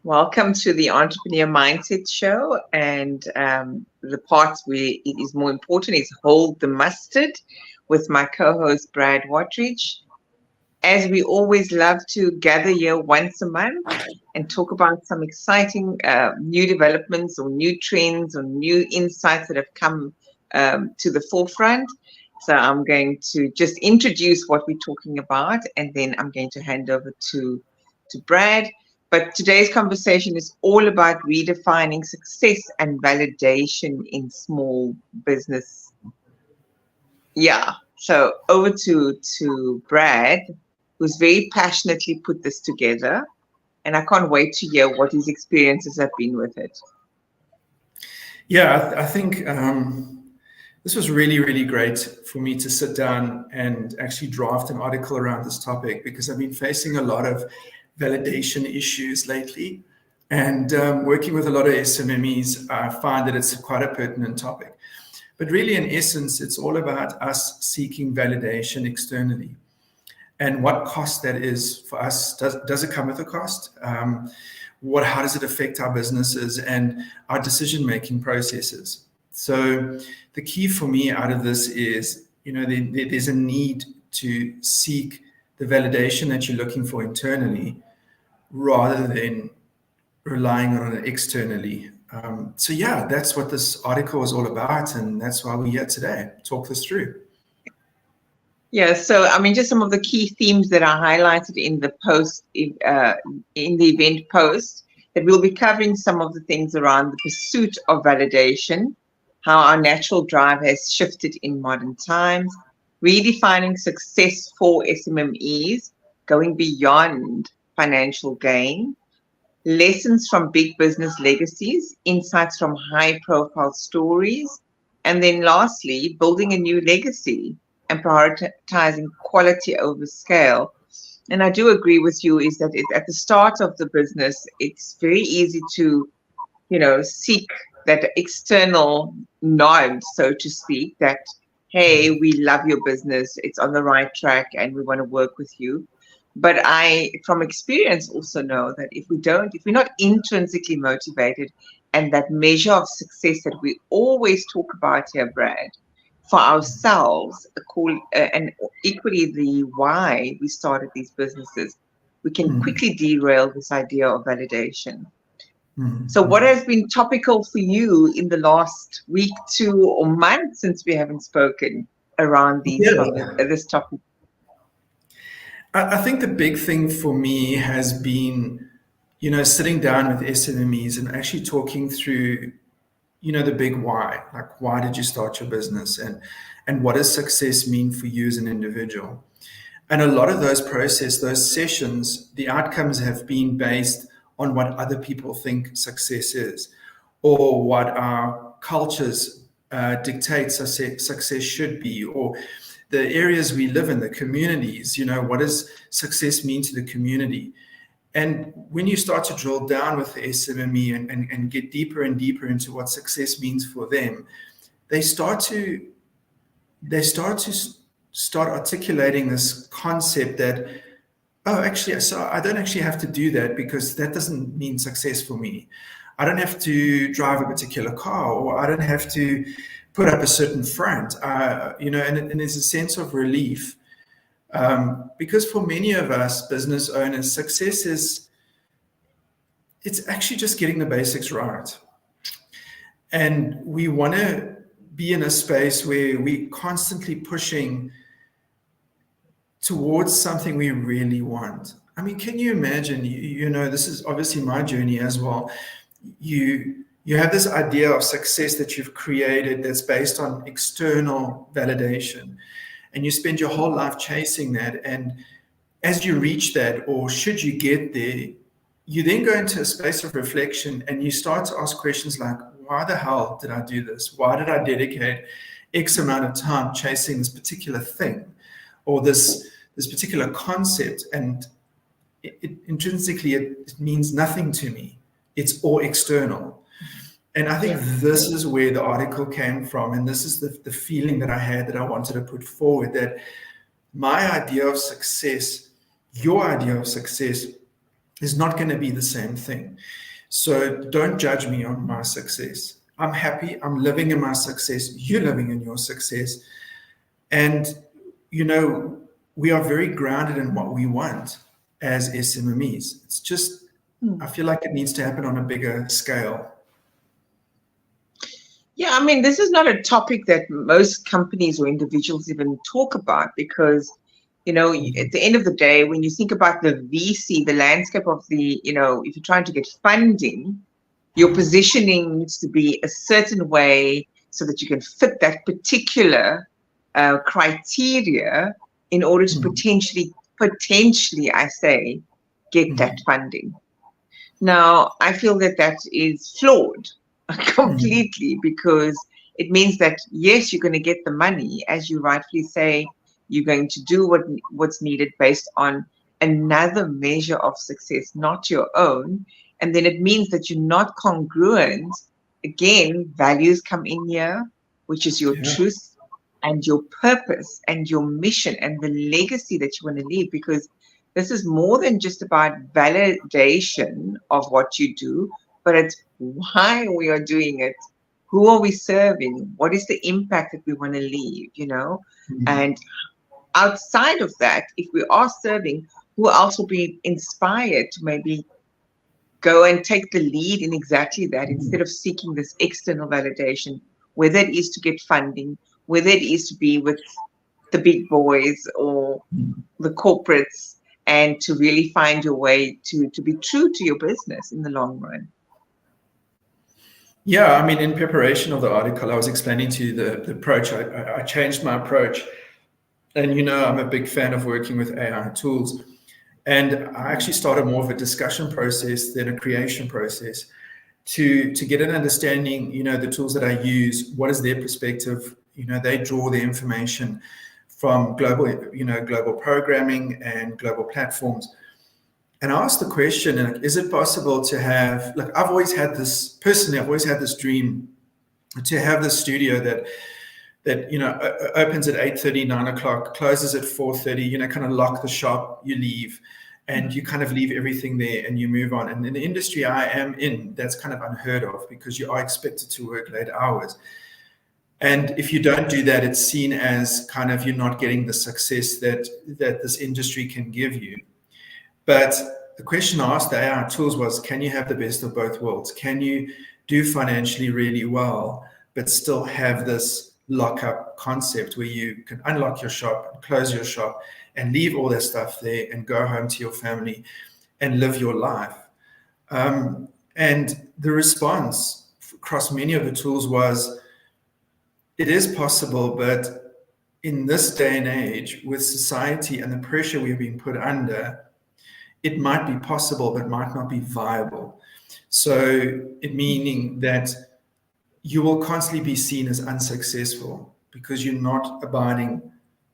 Welcome to the Entrepreneur Mindset Show. And the part where it is more important is Hold the Mustard with my co host, Brad Watridge. As we always love to gather here once a month and talk about some exciting new developments or new trends or new insights that have come to the forefront. So I'm going to just introduce what we're talking about, and then I'm going to hand over to Brad. But today's conversation is all about redefining success and validation in small business. Yeah. So over to Brad, who's very passionately put this together, and I can't wait to hear what his experiences have been with it. Yeah, I think this was really, really great for me to sit down and actually draft an article around this topic because I've been facing a lot of validation issues lately. And working with a lot of SMMEs, I find that it's quite a pertinent topic. But really, in essence, it's all about us seeking validation externally and what cost that is for us. Does it come with a cost? How does it affect our businesses and our decision-making processes? So the key for me out of this is, there's a need to seek the validation that you're looking for internally rather than relying on it externally. So yeah, that's what this article is all about, and that's why we're here today. Talk this through. Yeah, so I mean, just some of the key themes that are highlighted in the post, in the event post, that we'll be covering some of the things around the pursuit of validation, how our natural drive has shifted in modern times, redefining success for SMMEs, going beyond financial gain, lessons from big business legacies, insights from high-profile stories, and then lastly, building a new legacy and prioritizing quality over scale. And I do agree with you is that at the start of the business, it's very easy to, seek that external nod, so to speak, that, hey, we love your business, it's on the right track, and we want to work with you. But I, from experience, also know that if we're not intrinsically motivated, and that measure of success that we always talk about here, Brad, for ourselves, and equally the why we started these businesses, we can quickly derail this idea of validation. So what has been topical for you in the last week, 2 or month since we haven't spoken around this topic? I think the big thing for me has been, sitting down with SMMEs and actually talking through, the big why. Like, why did you start your business, and what does success mean for you as an individual? And a lot of those sessions, the outcomes have been based on what other people think success is, or what our cultures dictate success should be, or the areas we live in, the communities, what does success mean to the community? And when you start to drill down with the SMME and get deeper and deeper into what success means for them, they start articulating this concept that, oh, actually, so I don't actually have to do that because that doesn't mean success for me. I don't have to drive a particular car, or I don't have to put up a certain front, and there's a sense of relief. Because for many of us business owners, success it's actually just getting the basics right. And we want to be in a space where we're constantly pushing towards something we really want. I mean, can you imagine, this is obviously my journey as well. You have this idea of success that you've created that's based on external validation, and you spend your whole life chasing that. And as you reach that, or should you get there, you then go into a space of reflection and you start to ask questions like, why the hell did I do this? Why did I dedicate X amount of time chasing this particular thing, or this particular concept? And intrinsically, it means nothing to me. It's all external. And I think this is where the article came from. And this is the feeling that I had that I wanted to put forward, that my idea of success, your idea of success, is not going to be the same thing. So don't judge me on my success. I'm happy. I'm living in my success. You're living in your success. And, we are very grounded in what we want as SMMEs. It's just, I feel like it needs to happen on a bigger scale. Yeah, I mean, this is not a topic that most companies or individuals even talk about because, at the end of the day, when you think about the VC, the landscape of if you're trying to get funding, your positioning needs to be a certain way so that you can fit that particular criteria in order to potentially, I say, get that funding. Now, I feel that is flawed completely because it means that, yes, you're going to get the money, as you rightfully say, you're going to do what's needed based on another measure of success, not your own. And then it means that you're not congruent. Again, values come in here, which is your truth and your purpose and your mission and the legacy that you want to leave, because this is more than just about validation of what you do, but it's why we are doing it. Who are we serving? What is the impact that we want to leave, And outside of that, if we are serving, who else will be inspired to maybe go and take the lead in exactly that instead of seeking this external validation, whether it is to get funding, whether it is to be with the big boys or the corporates, and to really find your way to be true to your business in the long run. Yeah, I mean, in preparation of the article, I was explaining to you the approach. I changed my approach. And I'm a big fan of working with AI tools. And I actually started more of a discussion process than a creation process to get an understanding, the tools that I use, what is their perspective? They draw the information from global programming and global platforms. And I asked the question, is it possible to have, I've always had this dream to have this studio that opens at 8:30, 9 o'clock, closes at 4:30, kind of lock the shop, you leave, and you kind of leave everything there and you move on. And in the industry I am in, that's kind of unheard of because you are expected to work late hours. And if you don't do that, it's seen as kind of you're not getting the success that this industry can give you. But the question I asked the AI tools was, can you have the best of both worlds? Can you do financially really well, but still have this lockup concept where you can unlock your shop and close your shop and leave all that stuff there and go home to your family and live your life? And the response across many of the tools was, it is possible, but in this day and age, with society and the pressure we've been put under, it might be possible, but might not be viable. So it meaning that you will constantly be seen as unsuccessful because you're not abiding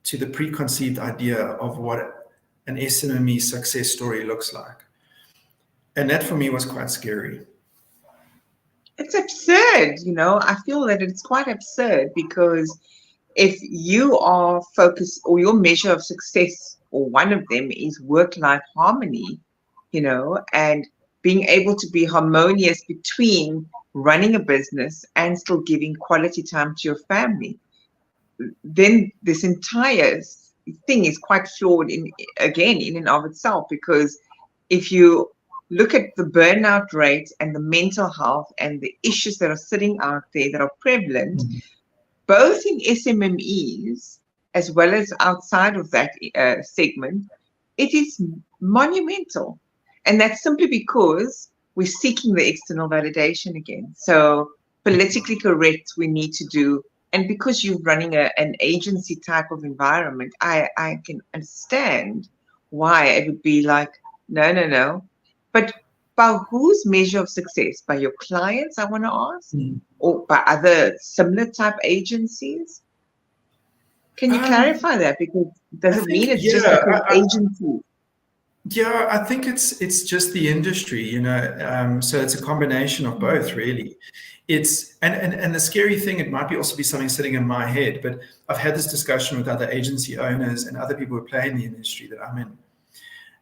to the preconceived idea of what an SMME success story looks like. And that for me was quite scary. It's absurd, I feel that it's quite absurd because if you are focused or your measure of success or one of them is work-life harmony, and being able to be harmonious between running a business and still giving quality time to your family, then this entire thing is quite flawed in and of itself, because if you look at the burnout rate and the mental health and the issues that are sitting out there that are prevalent, both in SMMEs as well as outside of that segment, it is monumental. And that's simply because we're seeking the external validation again. So politically correct we need to do. And because you're running an agency type of environment, I can understand why it would be like, no. But by whose measure of success? By your clients, I want to ask? Or by other similar type agencies? Can you clarify that? Because does it mean it's just because agencies? Yeah, I think it's just the industry, so it's a combination of both, really. It's and the scary thing, it might also be something sitting in my head, but I've had this discussion with other agency owners and other people who play in the industry that I'm in,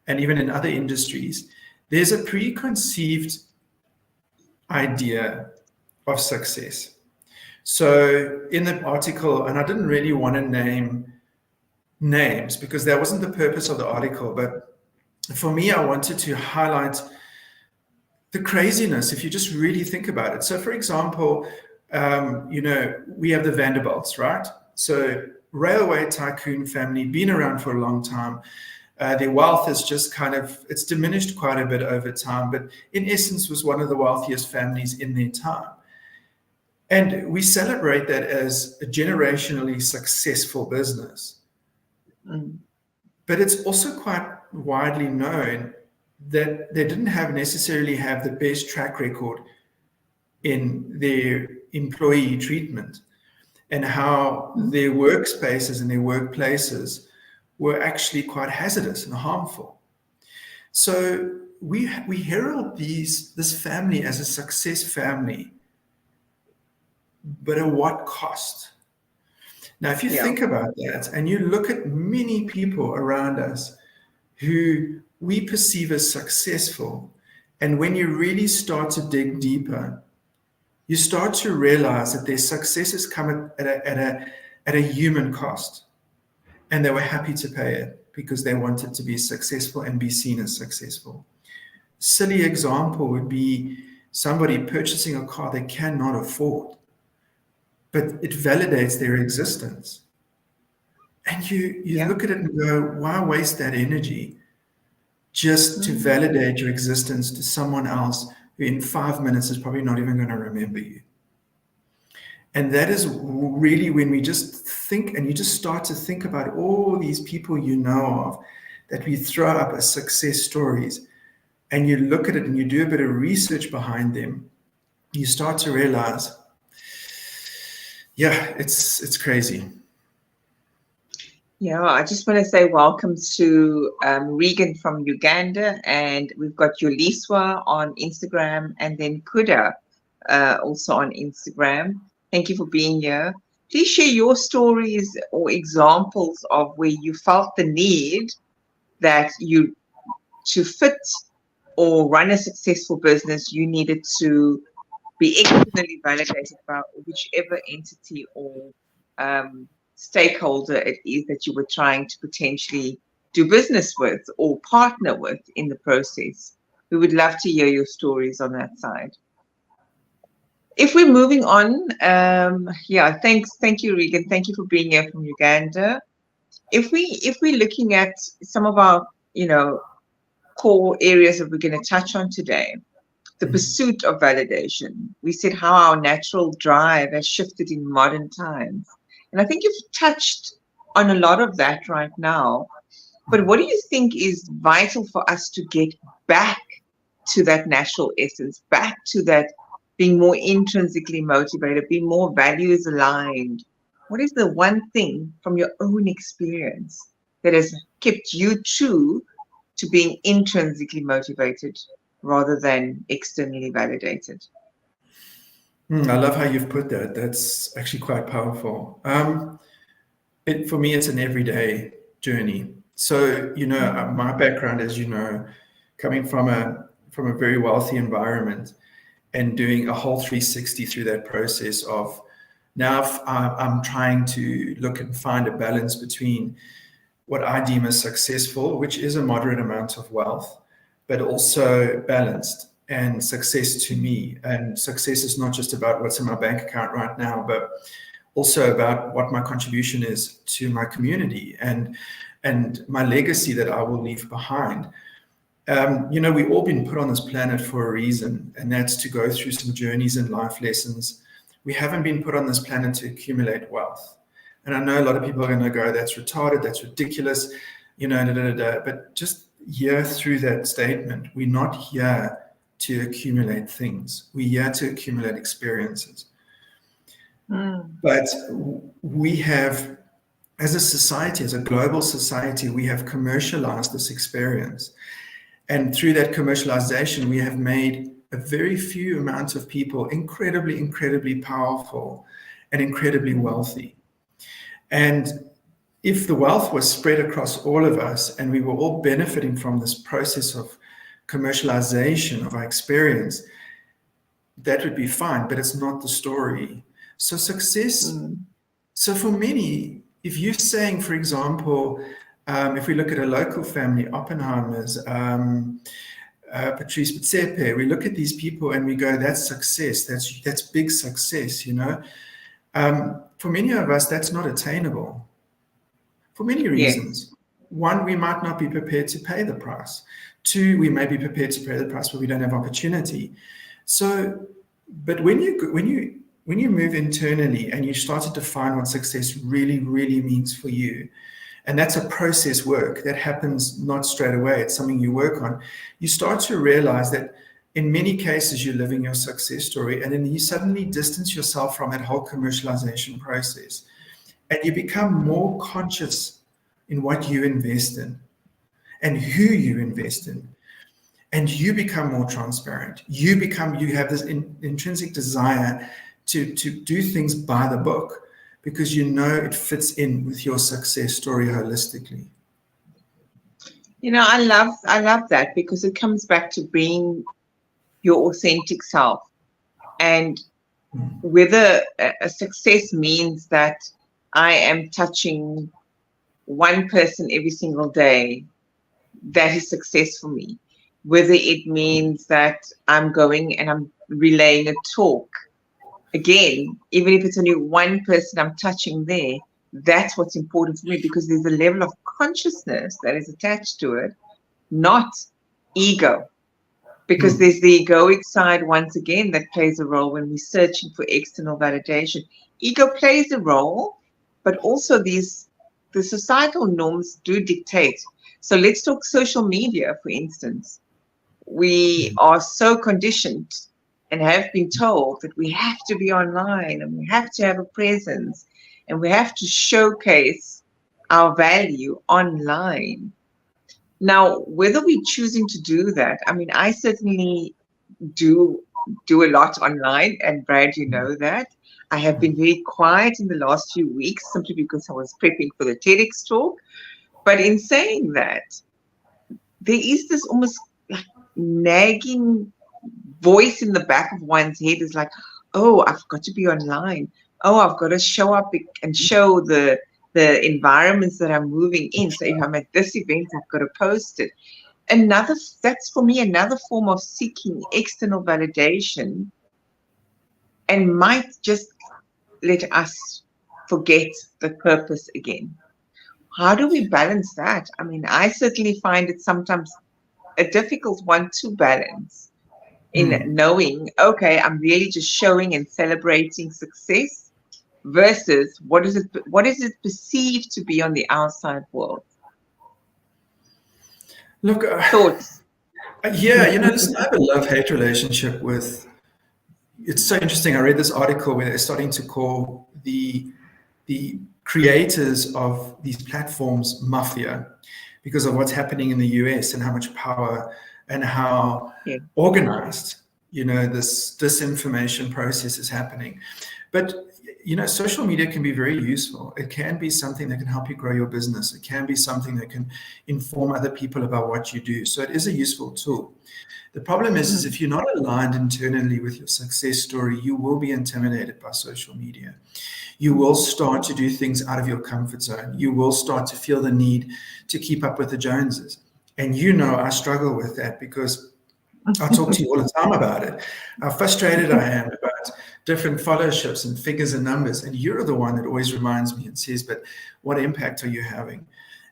and even in other industries, there's a preconceived idea of success. So in the article, and I didn't really want to name names because that wasn't the purpose of the article, but for me, I wanted to highlight the craziness if you just really think about it. So for example, we have the Vanderbilts, right? So railway tycoon family, been around for a long time. Their wealth is just it's diminished quite a bit over time, but in essence was one of the wealthiest families in their time. And we celebrate that as a generationally successful business. Mm. But it's also quite widely known that they didn't necessarily have the best track record in their employee treatment, and how their workspaces and their workplaces were actually quite hazardous and harmful. So we herald this family as a success family, but at what cost? Now, if you think about that and you look at many people around us who we perceive as successful, and when you really start to dig deeper, you start to realize that their successes come at a human cost, and they were happy to pay it because they wanted to be successful and be seen as successful. Silly example would be somebody purchasing a car they cannot afford, but it validates their existence. And you look at it and go, why waste that energy just to validate your existence to someone else who in 5 minutes is probably not even going to remember you? And that is really when we just think, and you just start to think about all these people you know of that we throw up as success stories, and you look at it and you do a bit of research behind them, you start to realize, it's crazy. Yeah, I just want to say welcome to Regan from Uganda, and we've got Yuliswa on Instagram, and then Kuda also on Instagram. Thank you for being here. Please share your stories or examples of where you felt the need that to fit or run a successful business, you needed to be externally validated by whichever entity or stakeholder it is that you were trying to potentially do business with or partner with in the process. We would love to hear your stories on that side. If we're moving on, thank you, Regan. Thank you for being here from Uganda. If we're looking at some of our, core areas that we're going to touch on today, the pursuit of validation. We said how our natural drive has shifted in modern times. And I think you've touched on a lot of that right now. But what do you think is vital for us to get back to that natural essence, back to that being more intrinsically motivated, being more values aligned? What is the one thing from your own experience that has kept you true to being intrinsically motivated rather than externally validated? I love how you've put that. That's actually quite powerful. For me, it's an everyday journey. So, my background, as you know, coming from a very wealthy environment and doing a whole 360 through that process of now I'm trying to look and find a balance between what I deem as successful, which is a moderate amount of wealth, but also balanced and success to me. And success is not just about what's in my bank account right now, but also about what my contribution is to my community and my legacy that I will leave behind. We've all been put on this planet for a reason, and that's to go through some journeys and life lessons. We haven't been put on this planet to accumulate wealth. And I know a lot of people are going to go, that's retarded, that's ridiculous, but just hear through that statement. We're not here to accumulate things. We're here to accumulate experiences. But we have, as a society, as a global society, we have commercialized this experience. And through that commercialization, we have made a very few amount of people incredibly, incredibly powerful and incredibly wealthy. And if the wealth was spread across all of us and we were all benefiting from this process of commercialization of our experience, that would be fine, but it's not the story. So success, so for many, if you're saying, for example, if we look at a local family, Oppenheimer's, Patrice Motsepe, we look at these people and we go, that's success, that's big success, you know. For many of us, that's not attainable for many reasons. One, we might not be prepared to pay the price. Two, we may be prepared to pay the price, but we don't have opportunity. So, but when you move internally and you start to define what success really, really means for you, and that's a process work that happens not straight away, it's something you work on, you start to realize that in many cases you're living your success story, and then you suddenly distance yourself from that whole commercialization process, and you become more conscious in what you invest in and who you invest in. And you become more transparent. You have this intrinsic desire to do things by the book, because you know it fits in with your success story holistically. You know, I love that, because it comes back to being your authentic self. And whether a success means that I am touching one person every single day, that is success for me. Whether it means that I'm going and I'm relaying a talk, again, even if it's only one person I'm touching there, that's what's important for me, because there's a level of consciousness that is attached to it, not ego. Because there's the egoic side, once again, that plays a role when we're searching for external validation. Ego plays a role, but also the societal norms do dictate. So let's talk social media, for instance. We are so conditioned and have been told that we have to be online and we have to have a presence and we have to showcase our value online. Now, whether we're choosing to do that, I mean, I certainly do a lot online, and Brad, you know that. I have been very quiet in the last few weeks simply because I was prepping for the TEDx talk. But in saying that, there is this almost like nagging voice in the back of one's head is like, oh, I've got to be online. Oh, I've got to show up and show the environments that I'm moving in. So if I'm at this event, I've got to post it. That's for me another form of seeking external validation, and might just let us forget the purpose again. How do we balance that? I mean, I certainly find it sometimes a difficult one to balance in knowing, okay, I'm really just showing and celebrating success versus what is it perceived to be on the outside world? Look, thoughts? Yeah, you know, listen, I have a love-hate relationship with. It's so interesting. I read this article where they're starting to call the creators of these platforms mafia because of what's happening in the US and how much power and how organized, you know, this disinformation process is happening. But you know, social media can be very useful. It can be something that can help you grow your business. It can be something that can inform other people about what you do. So it is a useful tool. The problem is if you're not aligned internally with your success story, you will be intimidated by social media. You will start to do things out of your comfort zone. You will start to feel the need to keep up with the Joneses. And you know, I struggle with that because I talk to you all the time about it, how frustrated I am about different followerships and figures and numbers. And you're the one that always reminds me and says, but what impact are you having?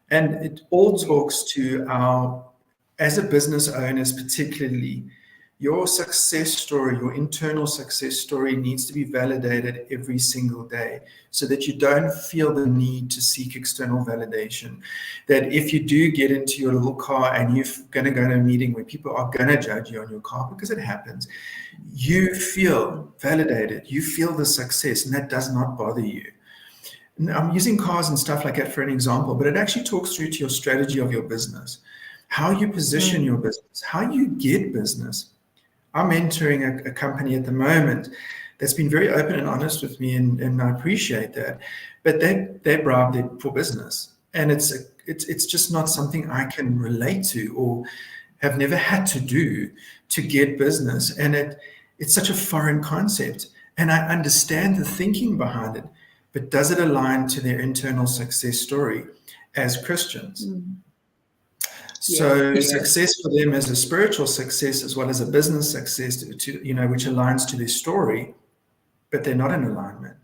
And it all talks to our, as a business owners, particularly, your success story, your internal success story needs to be validated every single day so that you don't feel the need to seek external validation. That if you do get into your little car and you're going to go to a meeting where people are going to judge you on your car, because it happens, you feel validated, you feel the success, and that does not bother you. And I'm using cars and stuff like that for an example, but it actually talks through to your strategy of your business, how you position your business, how you get business. I'm mentoring a company at the moment that's been very open and honest with me, and I appreciate that. But they bribed it for business, and it's just not something I can relate to or have never had to do to get business. And it's such a foreign concept. And I understand the thinking behind it, but does it align to their internal success story as Christians? So success for them is a spiritual success as well as a business success, which aligns to their story, but they're not in alignment.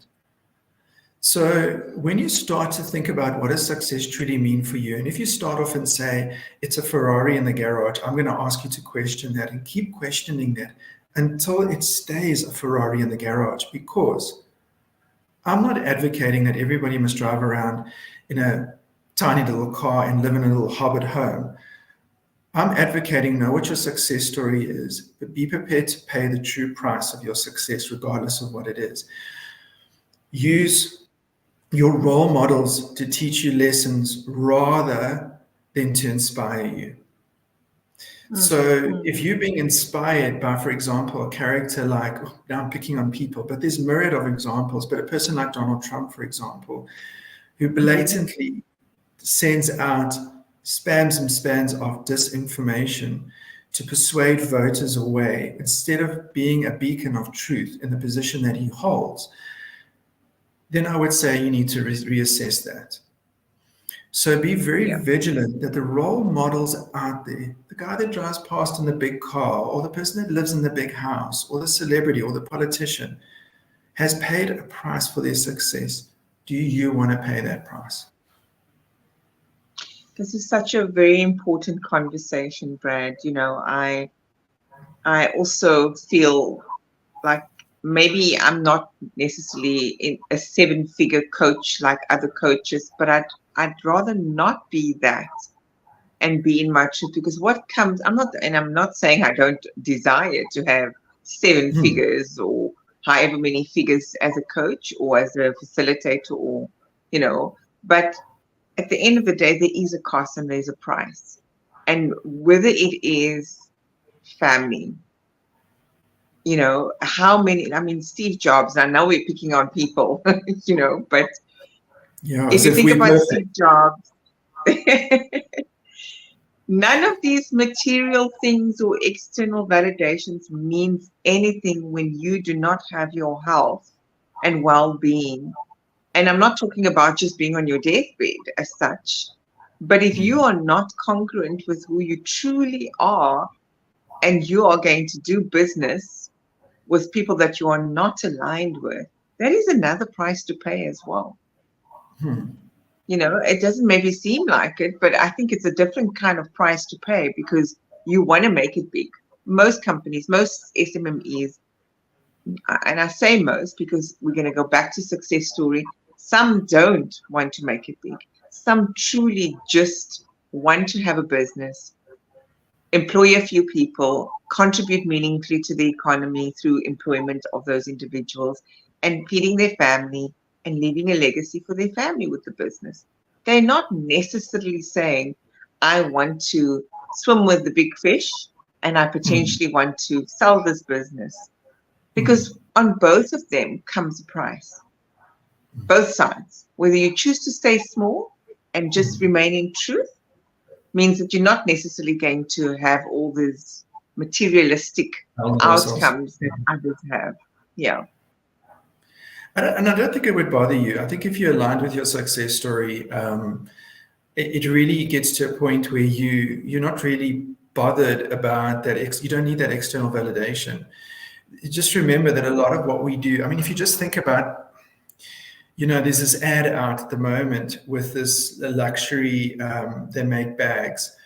So when you start to think about what does success truly mean for you, and if you start off and say, it's a Ferrari in the garage, I'm going to ask you to question that and keep questioning that until it stays a Ferrari in the garage, because I'm not advocating that everybody must drive around in a tiny little car and live in a little hobbit home. I'm advocating know what your success story is, but be prepared to pay the true price of your success, regardless of what it is. Use your role models to teach you lessons rather than to inspire you. So if you're being inspired by, for example, a character like, now I'm picking on people, but there's myriad of examples, but a person like Donald Trump, for example, who blatantly sends out spams and spans of disinformation to persuade voters away, instead of being a beacon of truth in the position that he holds, then I would say you need to reassess that. So be very vigilant that the role models out there, the guy that drives past in the big car, or the person that lives in the big house, or the celebrity, or the politician, has paid a price for their success. Do you want to pay that price? This is such a very important conversation, Brad. I also feel like maybe I'm not necessarily a 7-figure coach like other coaches, but I'd rather not be that and be in my truth, because what comes, I'm not saying I don't desire to have 7 figures or however many figures as a coach or as a facilitator, or, but at the end of the day, there is a cost and there's a price. And whether it is family, how many, Steve Jobs, I know we're picking on people, but if you think about Steve Jobs, none of these material things or external validations means anything when you do not have your health and well-being. And I'm not talking about just being on your deathbed as such, but if you are not congruent with who you truly are, and you are going to do business with people that you are not aligned with, that is another price to pay as well. It doesn't maybe seem like it, but I think it's a different kind of price to pay, because you want to make it big. Most companies, most SMMEs, and I say most because we're going to go back to success story, some don't want to make it big. Some truly just want to have a business, employ a few people, contribute meaningfully to the economy through employment of those individuals, and feeding their family and leaving a legacy for their family with the business. They're not necessarily saying, I want to swim with the big fish and I potentially want to sell this business. Because on both of them comes a price. Both sides. Whether you choose to stay small and just remain in truth means that you're not necessarily going to have all these materialistic outcomes that others have. Yeah. And I don't think it would bother you. I think if you're aligned with your success story, it really gets to a point where you're not really bothered about that. You don't need that external validation. Just remember that a lot of what we do, if you just think about, there's this ad out at the moment with this luxury, they make bags,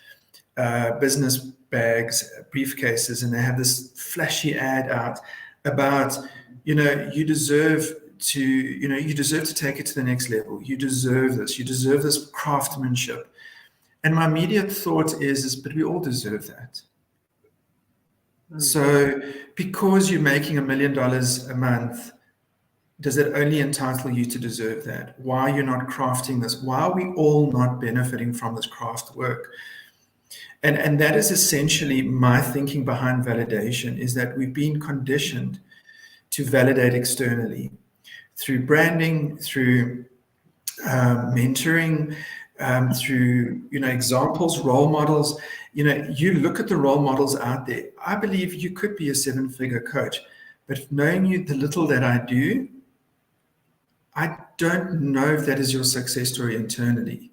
business bags, briefcases, and they have this flashy ad out about, you deserve to take it to the next level. You deserve this craftsmanship. And my immediate thought is, but we all deserve that. So because you're making $1 million a month, does it only entitle you to deserve that? Why are you not crafting this? Why are we all not benefiting from this craft work? And that is essentially my thinking behind validation, is that we've been conditioned to validate externally through branding, through mentoring, through, examples, role models. You look at the role models out there. I believe you could be a 7-figure coach, but knowing you, the little that I do, I don't know if that is your success story internally.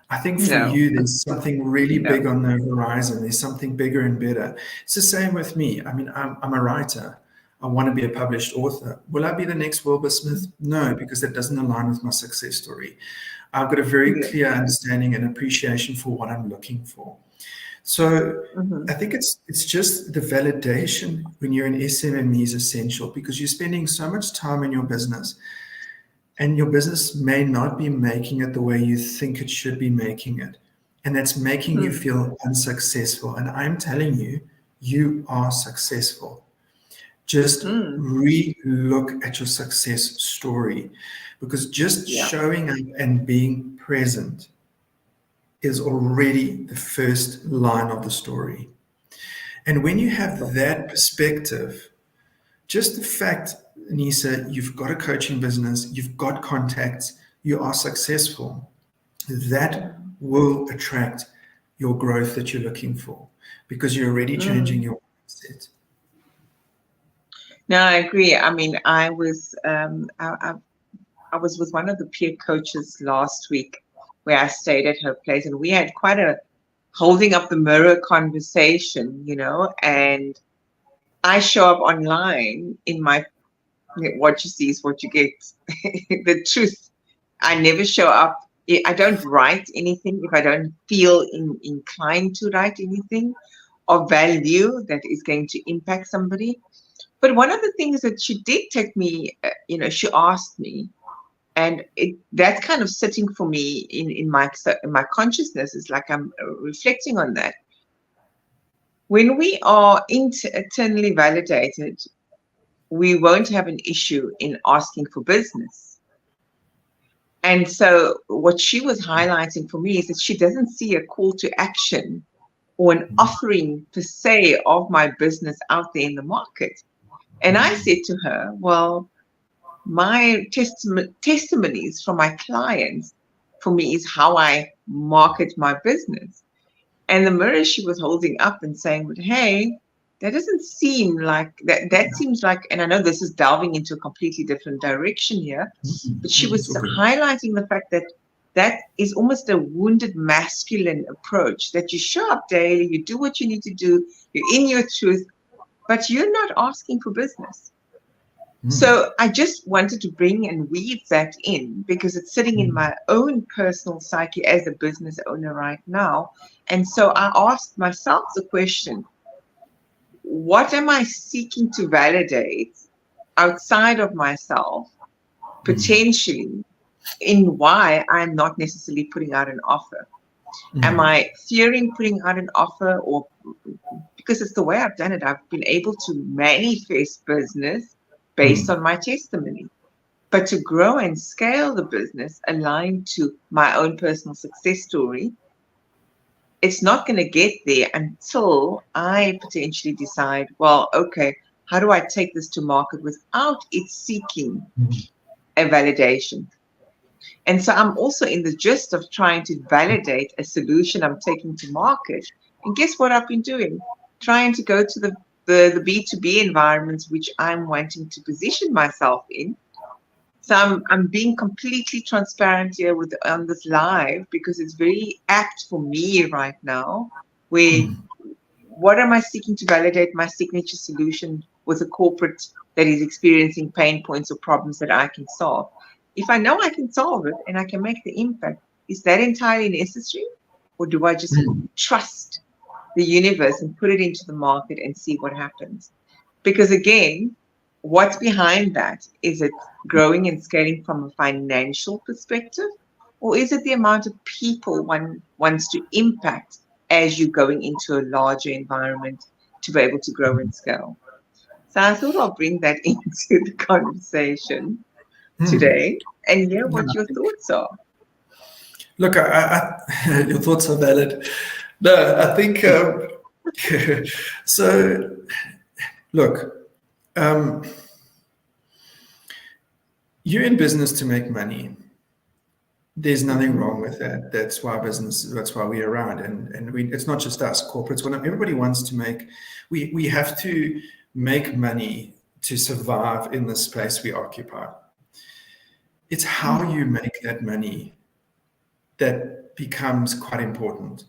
I think for No, you, there's something really no. big on the horizon. There's something bigger and better. It's the same with me. I mean, I'm a writer. I want to be a published author. Will I be the next Wilbur Smith? No, because that doesn't align with my success story. I've got a very Yeah. clear understanding and appreciation for what I'm looking for. So I think it's just the validation when you're in SMME is essential, because you're spending so much time in your business, and your business may not be making it the way you think it should be making it. And that's making you feel unsuccessful. And I'm telling you, you are successful. Just re-look at your success story, because just showing up and being present is already the first line of the story. And when you have that perspective, just the fact, Nisa, you've got a coaching business, you've got contacts, you are successful, that will attract your growth that you're looking for, because you're already changing your mindset. No, I agree. I mean, I was with one of the peer coaches last week, where I stayed at her place, and we had quite a holding up the mirror conversation, and I show up online in my what you see is what you get. The truth. I never show up. I don't write anything if I don't feel inclined to write anything of value that is going to impact somebody. But one of the things that she did take me, she asked me, and that's kind of sitting for me in my consciousness. Is like I'm reflecting on that. When we are internally validated, we won't have an issue in asking for business. And so what she was highlighting for me is that she doesn't see a call to action or an offering per se of my business out there in the market. And I said to her, well, my testimonies from my clients, for me, is how I market my business. And the mirror she was holding up and saying, but hey, that doesn't seem like that. That seems like, and I know this is delving into a completely different direction here, but she was highlighting the fact that that is almost a wounded masculine approach, that you show up daily, you do what you need to do, you're in your truth, but you're not asking for business. So I just wanted to bring and weave that in, because it's sitting in my own personal psyche as a business owner right now. And so I asked myself the question, what am I seeking to validate outside of myself, potentially, in why I'm not necessarily putting out an offer? Am I fearing putting out an offer, or because it's the way I've done it, I've been able to manifest business based on my testimony. But to grow and scale the business aligned to my own personal success story, it's not going to get there until I potentially decide, well, okay, how do I take this to market without it seeking a validation? And so I'm also in the gist of trying to validate a solution I'm taking to market. And guess what I've been doing? Trying to go to the B2B environments, which I'm wanting to position myself in. So I'm being completely transparent here on this live, because it's very apt for me right now, where what am I seeking to validate my signature solution with a corporate that is experiencing pain points or problems that I can solve? If I know I can solve it and I can make the impact, is that entirely necessary? Or do I just trust the universe and put it into the market and see what happens? Because again, what's behind that? Is it growing and scaling from a financial perspective? Or is it the amount of people one wants to impact as you're going into a larger environment to be able to grow and scale? So I thought I'll bring that into the conversation today and hear what your thoughts are. Look, your thoughts are valid. No, I think so. Look, you're in business to make money. There's nothing wrong with that. That's why we're around. And it's not just us, corporates. When everybody wants to make, we have to make money to survive in the space we occupy. It's how you make that money that becomes quite important.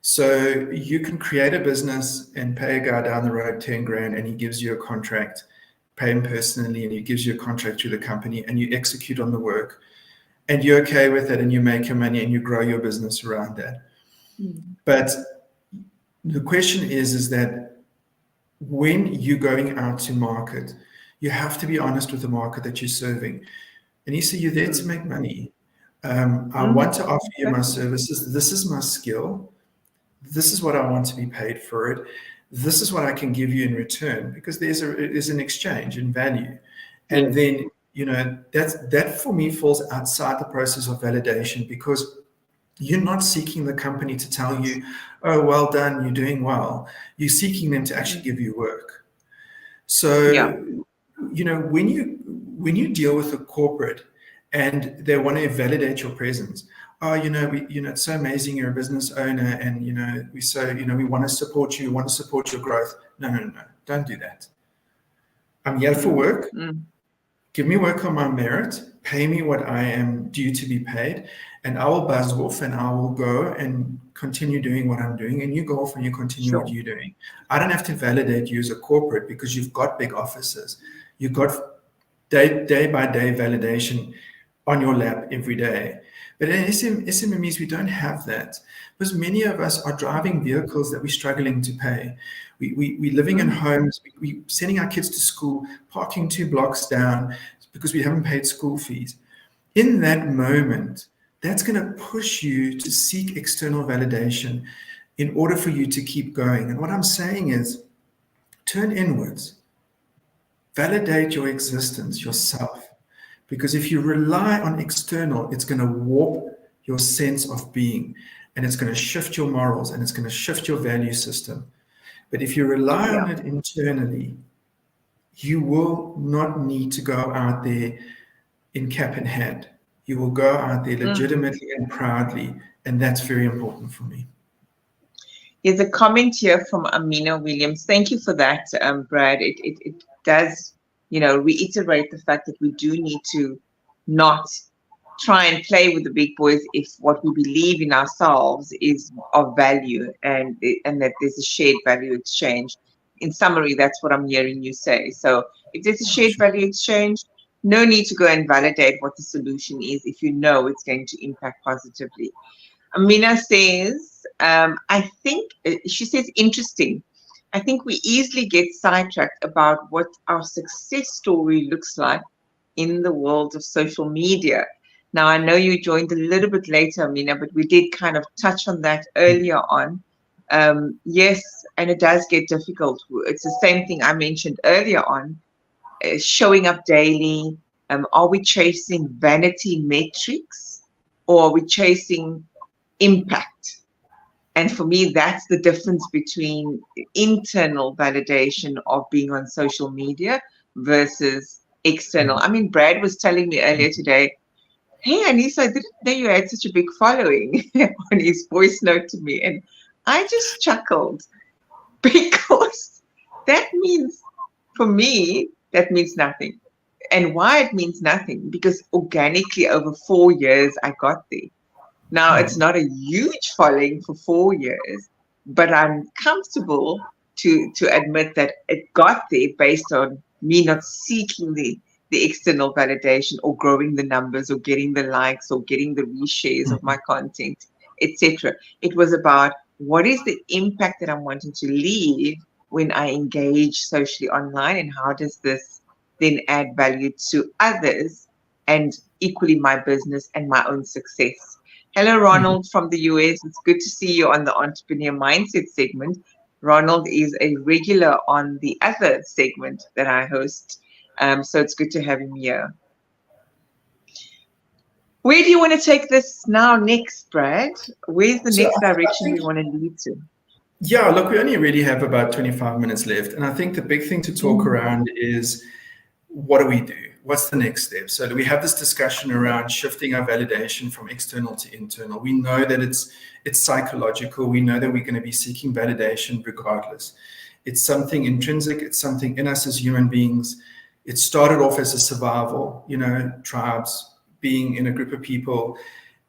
So you can create a business and pay a guy down the road 10 grand and he gives you a contract, pay him personally, and he gives you a contract to the company and you execute on the work and you're okay with it and you make your money and you grow your business around that. But the question is that when you're going out to market, you have to be honest with the market that you're serving. And you say, you're there to make money. I want to offer you my services. This is my skill. This is what I want to be paid for it. This is what I can give you in return, because there's an exchange in value. And then, that for me falls outside the process of validation, because you're not seeking the company to tell you, oh, well done, you're doing well. You're seeking them to actually give you work. So, when you deal with a corporate and they want to validate your presence, oh, it's so amazing, you're a business owner, and we want to support you, want to support your growth. No, don't do that. I'm here for work. Give me work on my merit, pay me what I am due to be paid, and I will buzz off and I will go and continue doing what I'm doing, and you go off and you continue what you're doing. I don't have to validate you as a corporate because you've got big offices. You've got day by day validation on your lap every day. But in SMMEs, we don't have that, because many of us are driving vehicles that we're struggling to pay. We're living in homes, we're sending our kids to school, parking 2 blocks down because we haven't paid school fees. In that moment, that's going to push you to seek external validation in order for you to keep going. And what I'm saying is, turn inwards. Validate your existence yourself. Because if you rely on external, it's going to warp your sense of being, and it's going to shift your morals, and it's going to shift your value system. But if you rely on it internally, you will not need to go out there in cap in hand. You will go out there legitimately and proudly, and that's very important for me. There's a comment here from Amina Williams. Thank you for that, Brad. It does, reiterate the fact that we do need to not try and play with the big boys if what we believe in ourselves is of value, and that there's a shared value exchange. In summary, that's what I'm hearing you say. So if there's a shared value exchange, no need to go and validate what the solution is if you know it's going to impact positively. Amina says, she says, interesting. I think we easily get sidetracked about what our success story looks like in the world of social media. Now, I know you joined a little bit later, Amina, but we did kind of touch on that earlier on. Yes, and it does get difficult. It's the same thing I mentioned earlier on, showing up daily. Are we chasing vanity metrics, or are we chasing impact? And for me, that's the difference between internal validation of being on social media versus external. I mean, Brad was telling me earlier today, hey, Anissa, I didn't know you had such a big following on his voice note to me. And I just chuckled, because that means, for me, that means nothing. And why it means nothing? Because organically over 4 years, I got there. Now, it's not a huge following for 4 years, but I'm comfortable to admit that it got there based on me not seeking the external validation or growing the numbers or getting the likes or getting the reshares of my content, etc. It was about, what is the impact that I'm wanting to leave when I engage socially online, and how does this then add value to others and equally my business and my own success. Hello, Ronald from the US. It's good to see you on the Entrepreneur Mindset segment. Ronald is a regular on the other segment that I host. So it's good to have him here. Where do you want to take this now next, Brad? Where's the next direction we want to lead to? Yeah, look, we only really have about 25 minutes left. And I think the big thing to talk around is, what do we do? what's the next step? So we have this discussion around shifting our validation from external to internal. We know that it's psychological. We know that we're going to be seeking validation regardless. It's something intrinsic. It's something in us as human beings. It started off as a survival, tribes, being in a group of people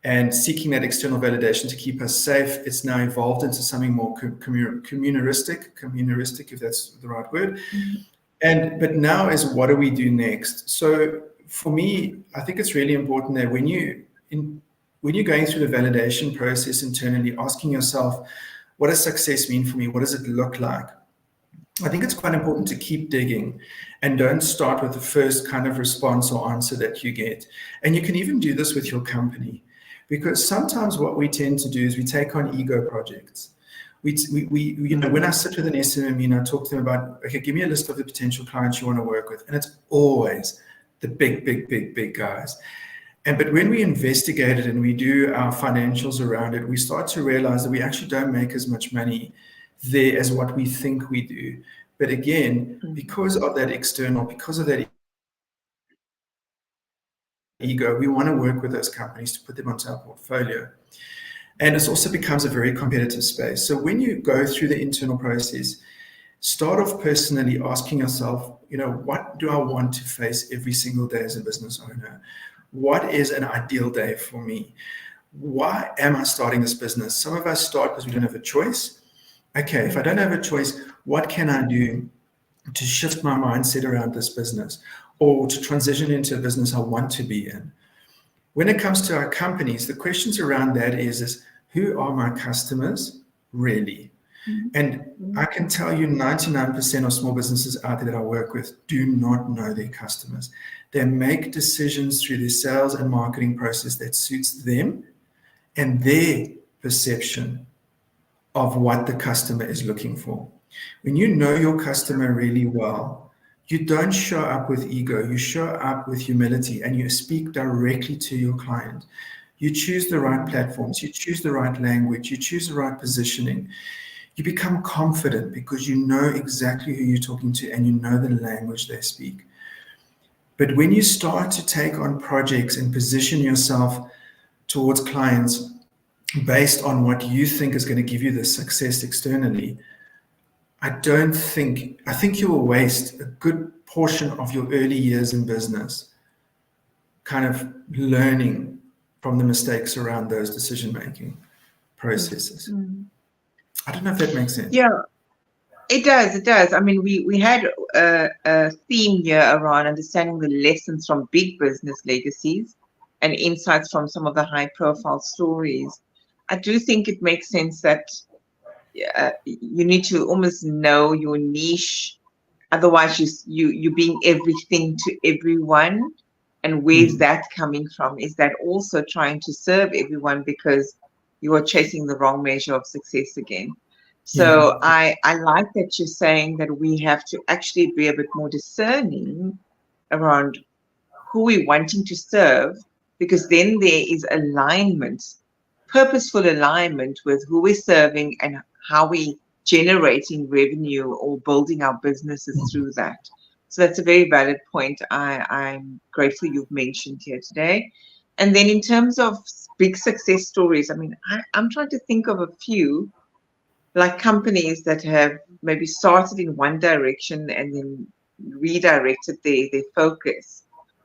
and seeking that external validation to keep us safe. It's now evolved into something more communeristic, if that's the right word. But now is, what do we do next? So for me, I think it's really important that when you're going through the validation process internally, asking yourself, what does success mean for me? What does it look like? I think it's quite important to keep digging and don't start with the first kind of response or answer that you get. And you can even do this with your company, because sometimes what we tend to do is we take on ego projects. When I sit with an SMME and I talk to them about, okay, give me a list of the potential clients you want to work with. And it's always the big guys. But when we investigate it and we do our financials around it, we start to realize that we actually don't make as much money there as what we think we do. But again, because of that ego, we want to work with those companies to put them onto our portfolio. And it also becomes a very competitive space. So when you go through the internal process, start off personally asking yourself, what do I want to face every single day as a business owner? What is an ideal day for me? Why am I starting this business? Some of us start because we don't have a choice. Okay, if I don't have a choice, what can I do to shift my mindset around this business or to transition into a business I want to be in? When it comes to our companies, the questions around that is who are my customers really? And I can tell you 99% of small businesses out there that I work with do not know their customers. They make decisions through their sales and marketing process that suits them and their perception of what the customer is looking for. When you know your customer really well, you don't show up with ego, you show up with humility and you speak directly to your client. You choose the right platforms, you choose the right language, you choose the right positioning. You become confident because you know exactly who you're talking to and you know the language they speak. But when you start to take on projects and position yourself towards clients based on what you think is going to give you the success externally, I think you will waste a good portion of your early years in business kind of learning from the mistakes around those decision-making processes. I don't know if that makes sense. Yeah, it does. I mean, we had a theme here around understanding the lessons from big business legacies and insights from some of the high-profile stories. I do think it makes sense that you need to almost know your niche. Otherwise, you're being everything to everyone. And where's that coming from? Is that also trying to serve everyone because you are chasing the wrong measure of success again? So I like that you're saying that we have to actually be a bit more discerning around who we're wanting to serve, because then there is alignment, purposeful alignment with who we're serving and how we're generating revenue or building our businesses through that. So that's a very valid point. I'm grateful you've mentioned here today. And then in terms of big success stories, I mean, I'm trying to think of a few, like companies that have maybe started in one direction and then redirected their focus.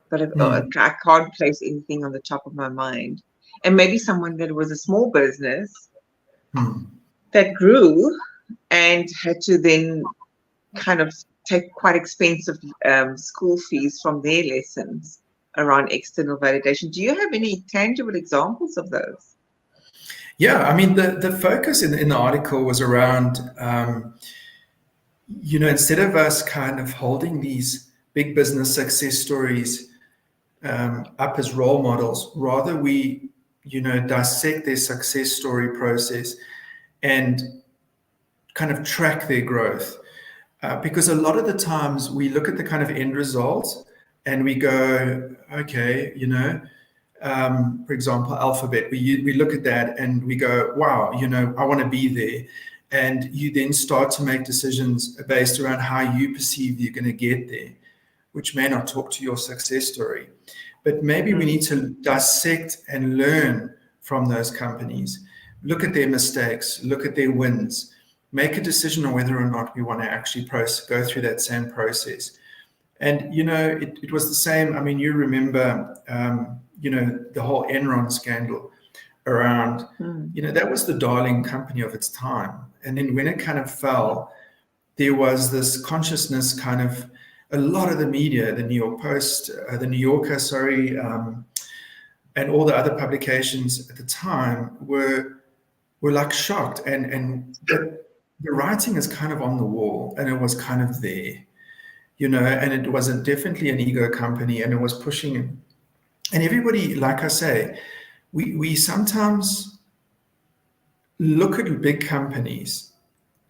But I can't place anything on the top of my mind. And maybe someone that was a small business that grew and had to then kind of take quite expensive school fees from their lessons around external validation. Do you have any tangible examples of those? Yeah, I mean, the focus in the article was around, instead of us kind of holding these big business success stories up as role models, rather we, dissect their success story process and kind of track their growth. Because a lot of the times we look at the kind of end results and we go, okay, for example, Alphabet, we look at that and we go, wow, I want to be there. And you then start to make decisions based around how you perceive you're going to get there. which may not talk to your success story. But maybe we need to dissect and learn from those companies, look at their mistakes, look at their wins, make a decision on whether or not we want to actually go through that same process. And, it was the same. I mean, you remember, the whole Enron scandal around, that was the darling company of its time. And then when it kind of fell, there was this consciousness kind of, a lot of the media, the New York Post, the New Yorker, and all the other publications at the time were like shocked. And the writing is kind of on the wall, and it was kind of there, and it was definitely an ego company, and it was pushing it. And everybody, like I say, we sometimes look at big companies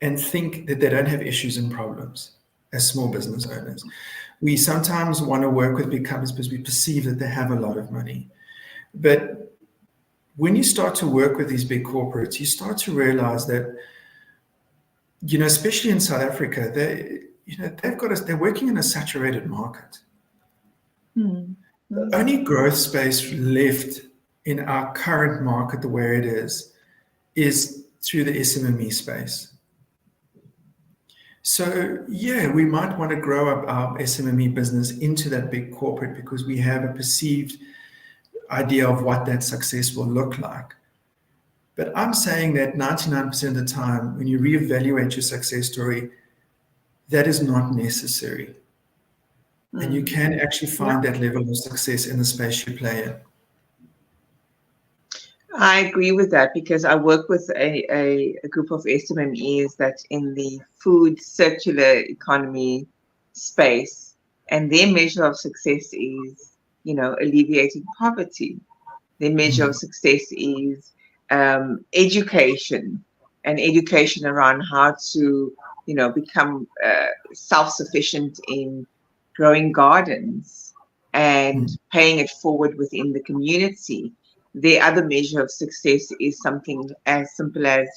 and think that they don't have issues and problems as small business owners. We sometimes want to work with big companies because we perceive that they have a lot of money. But when you start to work with these big corporates, you start to realize that, especially in South Africa, they're working in a saturated market. The only growth space left in our current market, the way it is through the SMME space. So, we might want to grow up our SMME business into that big corporate because we have a perceived idea of what that success will look like. But I'm saying that 99% of the time, when you reevaluate your success story, that is not necessary. And you can actually find that level of success in the space you play in. I agree with that because I work with a group of SMMEs that's in the food circular economy space, and their measure of success is, alleviating poverty. Their measure of success is education, and education around how to, become self-sufficient in growing gardens and paying it forward within the community. The other measure of success is something as simple as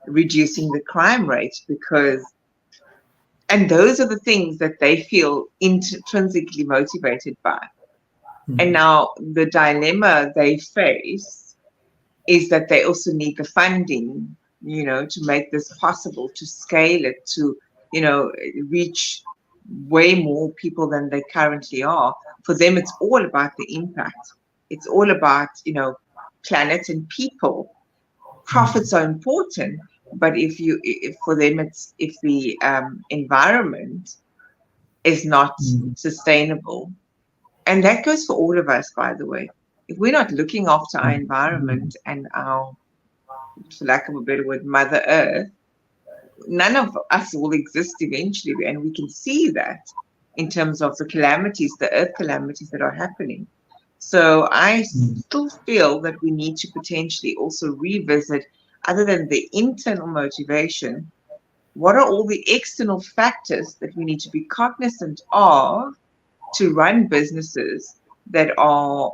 reducing the crime rate, and those are the things that they feel intrinsically motivated by. And now the dilemma they face is that they also need the funding, to make this possible, to scale it, to, reach way more people than they currently are. For them, it's all about the impact. It's all about, planet and people. Profits are important, but if for them, if the environment is not sustainable, and that goes for all of us, by the way. If we're not looking after our environment and our, for lack of a better word, Mother Earth, none of us will exist eventually, and we can see that in terms of the calamities, the earth calamities that are happening. So I still feel that we need to potentially also revisit, other than the internal motivation, what are all the external factors that we need to be cognizant of to run businesses that are,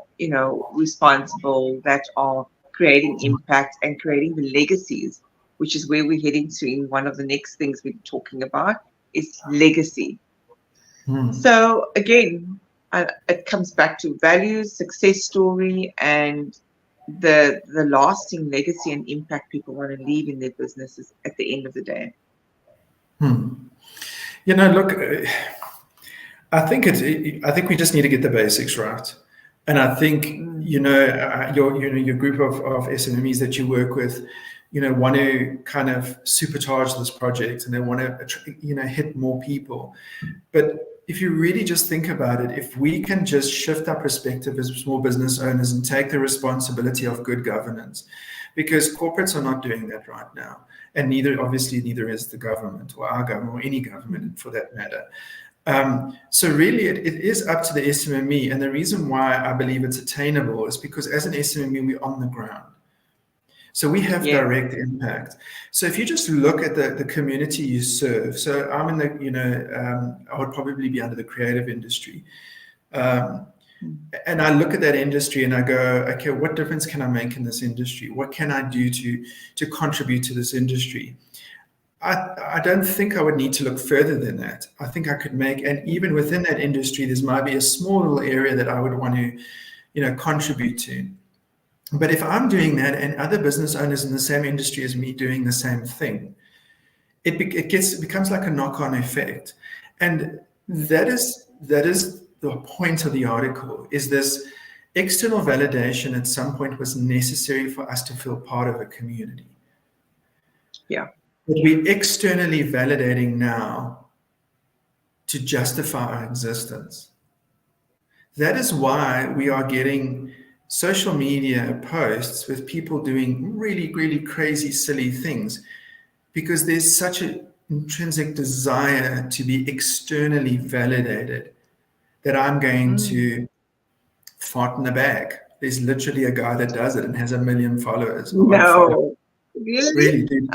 responsible, that are creating impact and creating the legacies, which is where we're heading to in one of the next things we're talking about, is legacy. So again, it comes back to values, success story, and the lasting legacy and impact people want to leave in their businesses at the end of the day. Look, I think we just need to get the basics right. And I think, your group of SMMEs that you work with, want to kind of supercharge this project, and they want to, hit more people. But if you really just think about it, if we can just shift our perspective as small business owners and take the responsibility of good governance, because corporates are not doing that right now. And neither is the government, or our government, or any government for that matter. So really, it is up to the SMME. And the reason why I believe it's attainable is because as an SMME, we're on the ground. So we have direct impact. So if you just look at the community you serve, so I'm in the, I would probably be under the creative industry. And I look at that industry and I go, okay, what difference can I make in this industry? What can I do to contribute to this industry? I don't think I would need to look further than that. I think I could make, and even within that industry, there's might be a small little area that I would want to, contribute to. But if I'm doing that and other business owners in the same industry as me doing the same thing, it becomes like a knock-on effect. And that is the point of the article, is this external validation at some point was necessary for us to feel part of a community. Yeah. But we're externally validating now to justify our existence. That is why we are getting social media posts with people doing really, really crazy, silly things, because there's such an intrinsic desire to be externally validated that I'm going to fart in a bag. There's literally a guy that does it and has 1 million followers. No. Really, dude.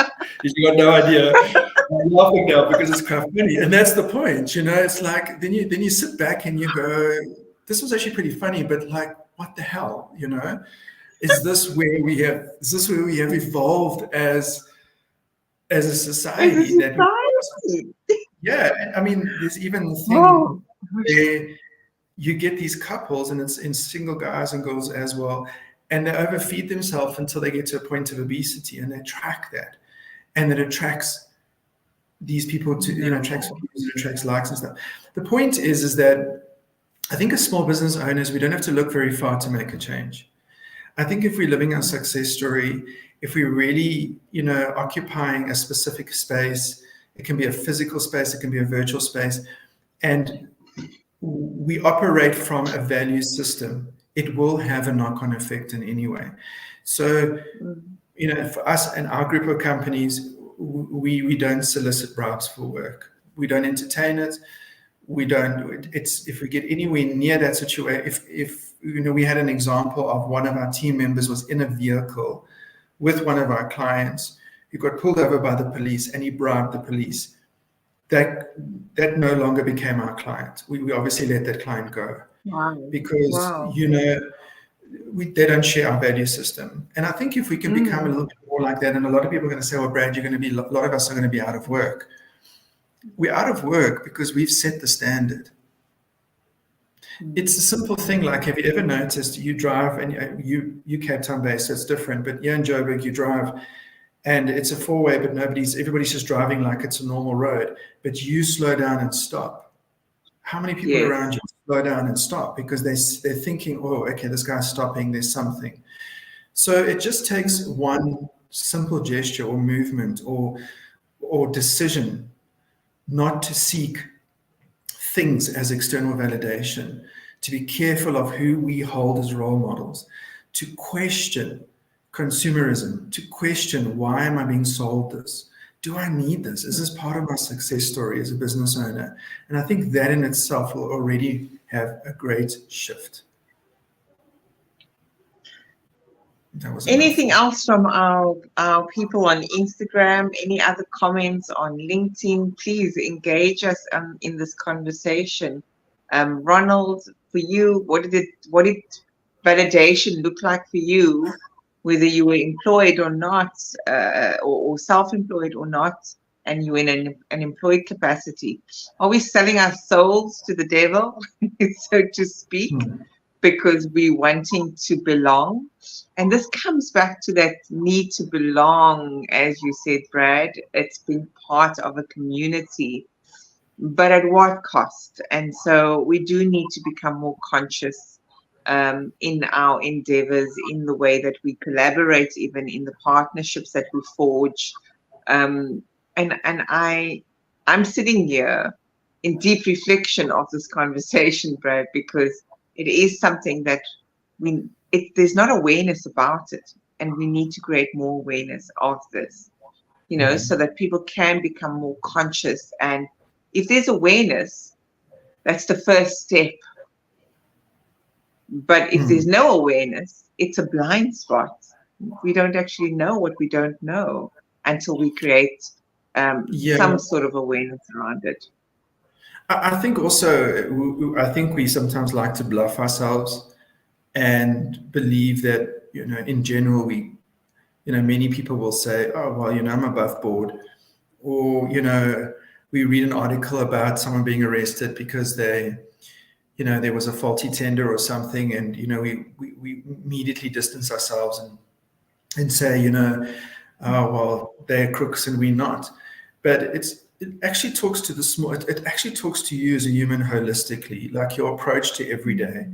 You got no idea. I'm laughing now because it's quite funny. And that's the point, it's like, then you sit back and you go, this was actually pretty funny, but like, what the hell, Is this where we have evolved as a society? Yeah, I mean, there's even the thing where you get these couples, and it's in single guys and girls as well, and they overfeed themselves until they get to a point of obesity, and they track that, and it attracts these people to, attracts likes and stuff. The point is that I think as small business owners, we don't have to look very far to make a change. I think if we're living our success story, if we're really, occupying a specific space, it can be a physical space, it can be a virtual space, and we operate from a value system, it will have a knock-on effect in any way. So, for us and our group of companies, we don't solicit bribes for work. We don't entertain it. We don't. It's if we get anywhere near that situation. If we had an example of one of our team members was in a vehicle with one of our clients who got pulled over by the police, and he bribed the police. That no longer became our client. We obviously let that client go. Wow. Because they don't share our value system. And I think if we can become a little bit more like that, and a lot of people are going to say, well, Brad, a lot of us are going to be out of work. We're out of work because we've set the standard. It's a simple thing. Like, have you ever noticed you drive, and you Cape Town based, so it's different, but here in Joburg you drive and it's a four-way, but everybody's just driving like it's a normal road, but you slow down and stop. How many people around you slow down and stop because they're thinking, oh, okay, this guy's stopping, there's something. So it just takes one simple gesture or movement or decision not to seek things as external validation, to be careful of who we hold as role models, to question consumerism, to question, why am I being sold this? Do I need this? Is this part of my success story as a business owner? And I think that in itself will already have a great shift. Anything else from our people on Instagram? Any other comments on LinkedIn? Please engage us in this conversation. Ronald, for you, what did validation look like for you, whether you were employed or not, or self-employed or not, and you're in an employed capacity? Are we selling our souls to the devil, so to speak? Because we're wanting to belong. And this comes back to that need to belong, as you said, Brad. It's being part of a community, but at what cost? And so we do need to become more conscious in our endeavors, in the way that we collaborate, even in the partnerships that we forge. And I'm sitting here in deep reflection of this conversation, Brad, because it is something that there's not awareness about it, and we need to create more awareness of this, so that people can become more conscious. And if there's awareness, that's the first step. But if there's no awareness, it's a blind spot. We don't actually know what we don't know until we create some sort of awareness around it. I think also, I think we sometimes like to bluff ourselves and believe that, in general, many people will say, oh, well, I'm above board. or, we read an article about someone being arrested because there was a faulty tender or something, and, we immediately distance ourselves and say, oh, well, they're crooks and we're not. But it actually talks to the small, it actually talks to you as a human holistically, like your approach to every day.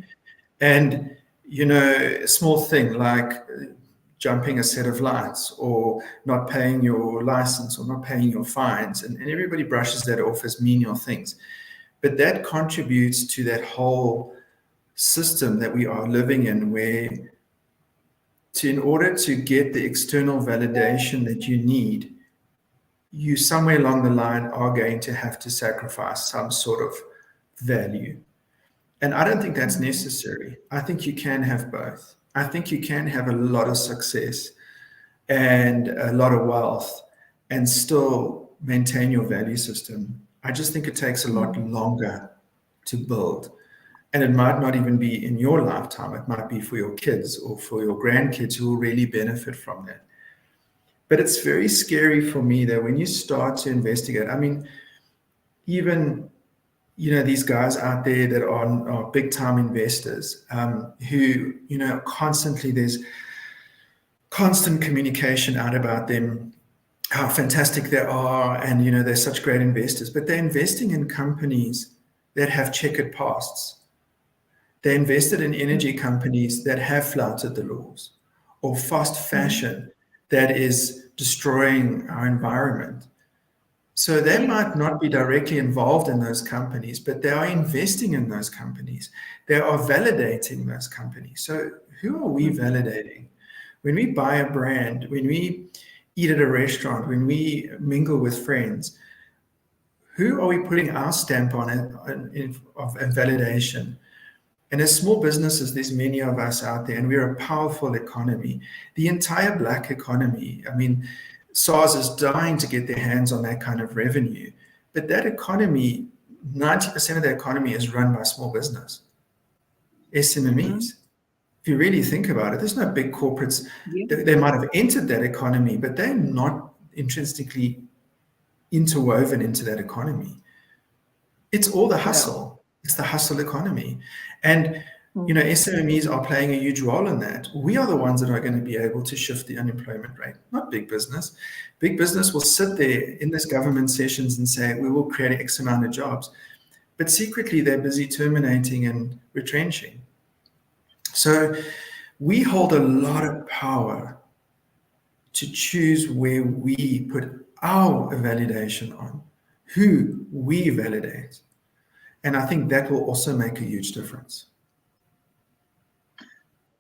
And, a small thing like jumping a set of lights, or not paying your license, or not paying your fines. And everybody brushes that off as menial things. But that contributes to that whole system that we are living in, where in order to get the external validation that you need, you somewhere along the line are going to have to sacrifice some sort of value. And I don't think that's necessary. I think you can have both. I think you can have a lot of success and a lot of wealth and still maintain your value system. I just think it takes a lot longer to build. And it might not even be in your lifetime. It might be for your kids or for your grandkids who will really benefit from that. But it's very scary for me that when you start to investigate, I mean, even, these guys out there that are big time investors, who, constantly, there's constant communication out about them, how fantastic they are, and, they're such great investors, but they're investing in companies that have checkered pasts. They invested in energy companies that have flouted the laws, or fast fashion that is destroying our environment. So they might not be directly involved in those companies, but they are investing in those companies. They are validating those companies. So who are we validating? When we buy a brand, when we eat at a restaurant, when we mingle with friends, who are we putting our stamp on it of validation? And as small businesses, there's many of us out there, and we're a powerful economy. The entire Black economy, I mean, SARS is dying to get their hands on that kind of revenue. But that economy, 90% of the economy is run by small business, SMMEs. If you really think about it, there's no big corporates. They might have entered that economy, but they're not intrinsically interwoven into that economy. It's all the hustle. It's the hustle economy. And, SMMEs are playing a huge role in that. We are the ones that are going to be able to shift the unemployment rate, not big business. Big business will sit there in this government sessions and say, we will create X amount of jobs. But secretly, they're busy terminating and retrenching. So we hold a lot of power to choose where we put our validation on, who we validate. And I think that will also make a huge difference.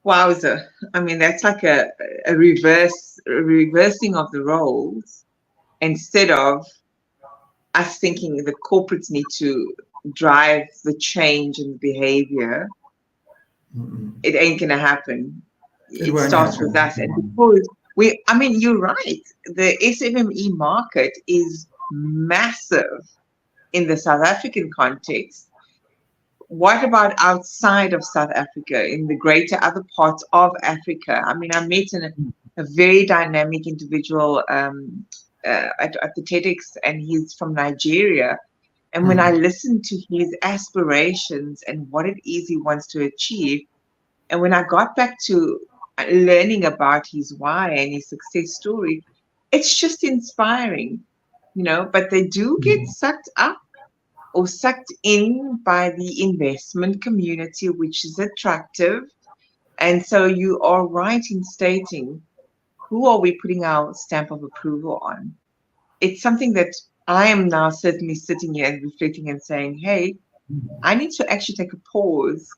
Wowza. I mean, that's like a reversing of the roles. Instead of us thinking the corporates need to drive the change in behavior, it ain't going to happen. It starts with us. And because you're right. The SMME market is massive in the South African context. What about outside of South Africa, in the greater other parts of Africa? I mean, I met a very dynamic individual at the TEDx, and he's from Nigeria. And when I listened to his aspirations and what it is he wants to achieve, and when I got back to learning about his why and his success story, it's just inspiring, but they do get sucked up or sucked in by the investment community, which is attractive. And so you are right in stating, who are we putting our stamp of approval on? It's something that I am now certainly sitting here and reflecting and saying, hey, I need to actually take a pause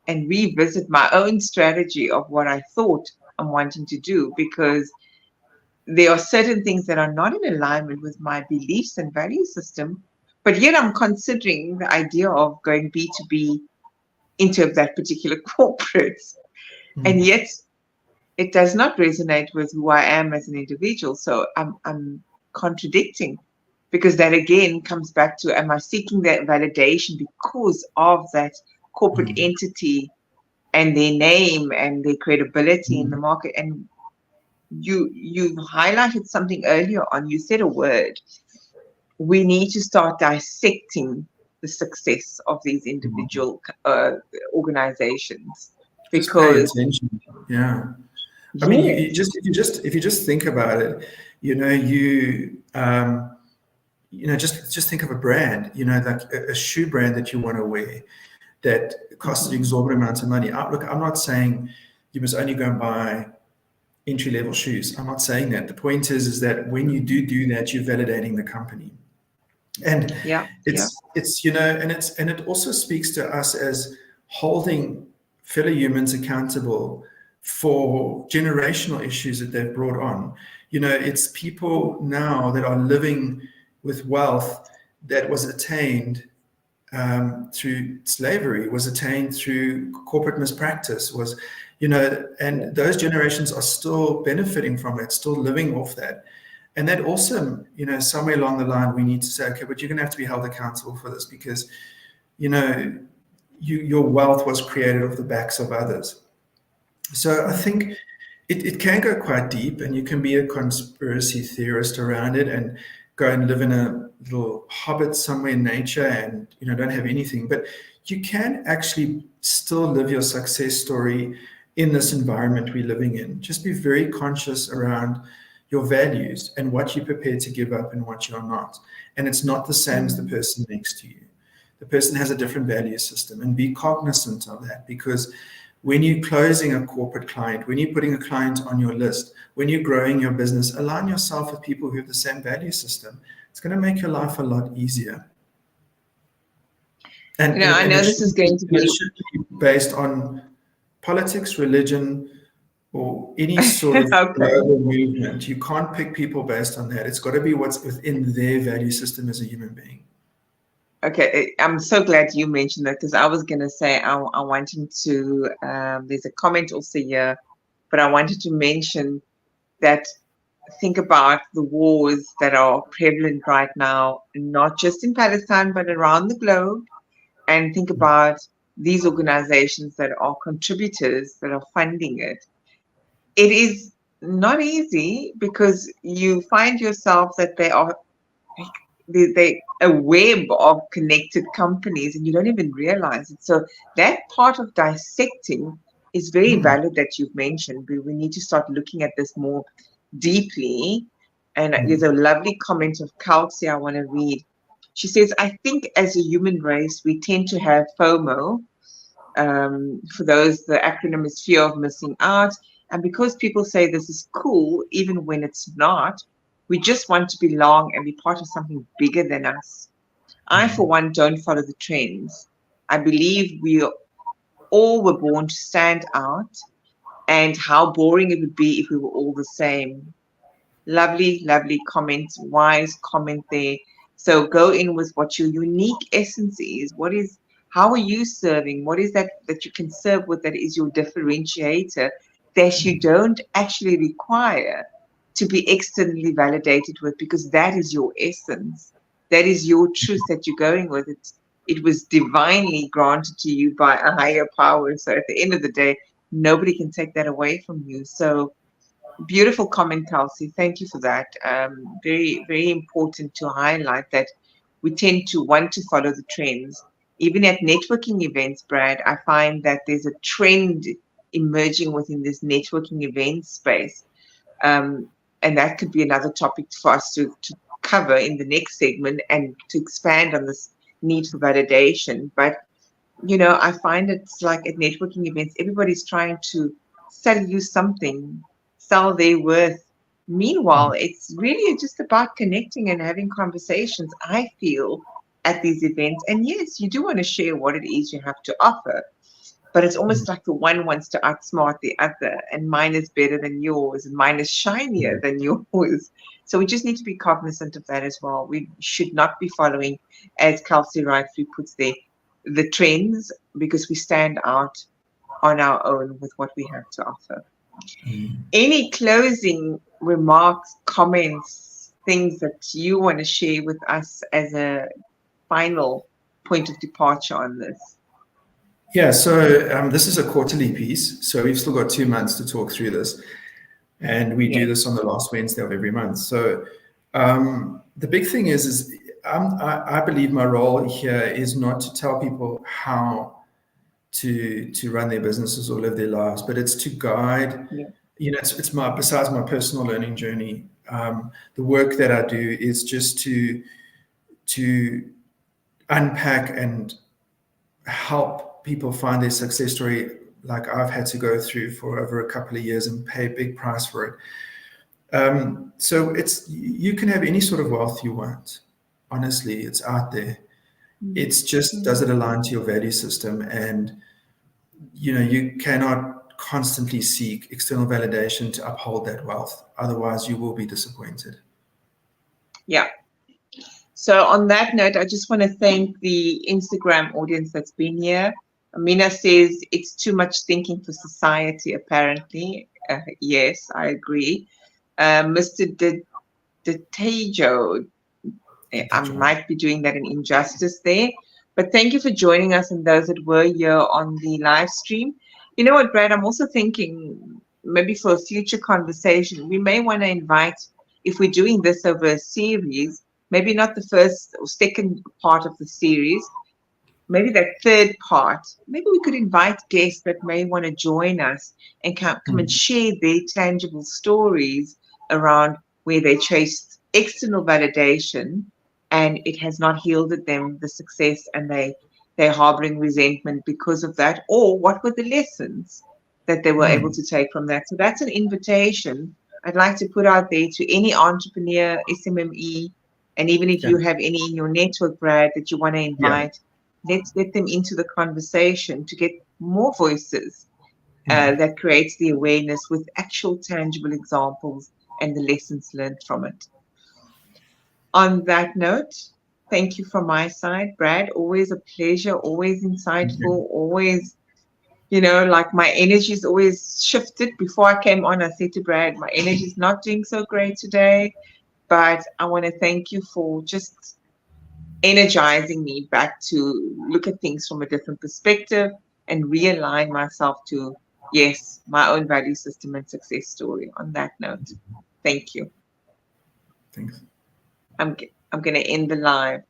and revisit my own strategy of what I thought I'm wanting to do, because there are certain things that are not in alignment with my beliefs and value system, but yet I'm considering the idea of going B2B into that particular corporate. And yet it does not resonate with who I am as an individual. So I'm contradicting, because that again comes back to, am I seeking that validation because of that corporate entity and their name and their credibility in the market? And you've highlighted something earlier on. You said a word, we need to start dissecting the success of these individual organizations, Just pay because attention. Yeah. I mean, yes, if you just think about it, just think of a brand, like a shoe brand that you want to wear that costs an exorbitant amount of money. Look, I'm not saying you must only go and buy entry-level shoes. I'm not saying that. The point is that when you do that, you're validating the company. And yeah, and it also speaks to us as holding fellow humans accountable for generational issues that they've brought on. It's people now that are living with wealth that was attained through slavery, was attained through corporate mispractice, and those generations are still benefiting from it, still living off that. And that also, somewhere along the line, we need to say, okay, but you're going to have to be held accountable for this because, your wealth was created off the backs of others. So I think it can go quite deep, and you can be a conspiracy theorist around it and go and live in a little hobbit somewhere in nature and, don't have anything. But you can actually still live your success story in this environment we're living in. Just be very conscious around your values and what you're prepared to give up and what you're not. And it's not the same as the person next to you. The person has a different value system, and be cognizant of that, because when you're closing a corporate client, when you're putting a client on your list, when you're growing your business, align yourself with people who have the same value system. It's going to make your life a lot easier. And, I know this is going to be based on politics, religion, or any sort of global movement. You can't pick people based on that. It's got to be what's within their value system as a human being. Okay, I'm so glad you mentioned that, because I was going to say I wanted to, there's a comment also here, but I wanted to mention that think about the wars that are prevalent right now, not just in Palestine, but around the globe, and think about these organizations that are contributors, that are funding it. It is not easy, because you find yourself that they are a web of connected companies, and you don't even realize it. So that part of dissecting is very valid that you've mentioned. But we need to start looking at this more deeply. And there's a lovely comment of Kelsey I want to read. She says, I think as a human race, we tend to have FOMO. For those, the acronym is fear of missing out. And because people say this is cool, even when it's not, we just want to belong and be part of something bigger than us. I, for one, don't follow the trends. I believe we all were born to stand out, and how boring it would be if we were all the same. Lovely, lovely comment, wise comment there. So go in with what your unique essence is. How are you serving? What is that you can serve with that is your differentiator, that you don't actually require to be externally validated with, because that is your essence. That is your truth that you're going with. It was divinely granted to you by a higher power. So at the end of the day, nobody can take that away from you. So beautiful comment, Kelsey. Thank you for that. Very, very important to highlight that we tend to want to follow the trends. Even at networking events, Brad, I find that there's a trend emerging within this networking event space. And that could be another topic for us to cover in the next segment, and to expand on this need for validation. But, I find it's like at networking events, everybody's trying to sell you something, sell their worth. Meanwhile, it's really just about connecting and having conversations, I feel, at these events. And yes, you do want to share what it is you have to offer. But it's almost like the one wants to outsmart the other, and mine is better than yours, and mine is shinier than yours. So we just need to be cognizant of that as well. We should not be following, as Kelsey rightly puts there, the trends, because we stand out on our own with what we have to offer. Any closing remarks, comments, things that you want to share with us as a final point of departure on this? Yeah, so this is a quarterly piece, so we've still got 2 months to talk through this, and we do this on the last Wednesday of every month. So the big thing is I believe my role here is not to tell people how to run their businesses or live their lives, but it's to guide. Yeah. It's my, besides my personal learning journey, the work that I do is just to unpack and help people find their success story, like I've had to go through for over a couple of years and pay a big price for it. So you can have any sort of wealth you want. Honestly, it's out there. It's just, does it align to your value system? And you cannot constantly seek external validation to uphold that wealth. Otherwise, you will be disappointed. Yeah. So on that note, I just want to thank the Instagram audience that's been here. Amina says it's too much thinking for society, apparently. Yes, I agree. Mr. Detejo, I might be doing that an injustice there. But thank you for joining us and those that were here on the live stream. You know what, Brad, I'm also thinking maybe for a future conversation, we may want to invite, if we're doing this over a series, maybe not the first or second part of the series, maybe that third part, maybe we could invite guests that may want to join us and come and share their tangible stories around where they chased external validation and it has not yielded them the success, and they're harboring resentment because of that, or what were the lessons that they were able to take from that. So that's an invitation I'd like to put out there to any entrepreneur, SMME, and even if you have any in your network, Brad, that you want to invite, let's get them into the conversation to get more voices that creates the awareness with actual tangible examples and the lessons learned from it. On that note, thank you from my side, Brad. Always a pleasure, always insightful, always, like my energy is always shifted. Before I came on, I said to Brad, my energy is not doing so great today, but I want to thank you for just energizing me back to look at things from a different perspective and realign myself to, yes, my own value system and success story. On that note, thank you. Thanks. I'm going to end the live.